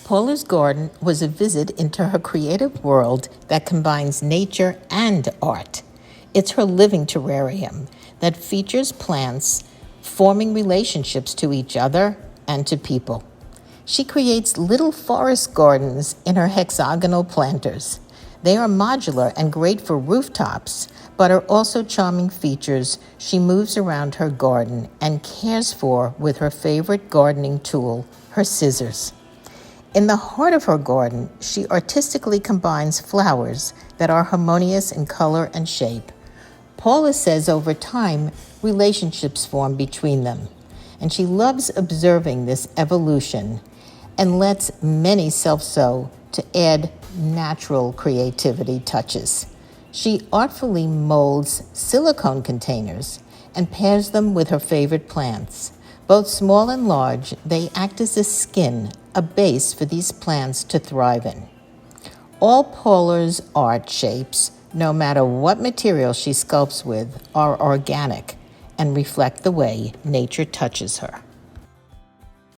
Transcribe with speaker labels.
Speaker 1: Paula's garden was a visit into her creative world that combines nature and art. It's her living terrarium that features plants forming relationships to each other and to people. She creates little forest gardens in her hexagonal planters. They are modular and great for rooftops, but are also charming features she moves around her garden and cares for with her favorite gardening tool, her scissors. In the heart of her garden, she artistically combines flowers that are harmonious in color and shape. Paula says over time, relationships form between them, and she loves observing this evolution and lets many self-sow to add natural creativity touches. She artfully molds silicone containers and pairs them with her favorite plants. Both small and large, they act as a skin, a base for these plants to thrive in. All Paula's art shapes, no matter what material she sculpts with, are organic and reflect the way nature touches her.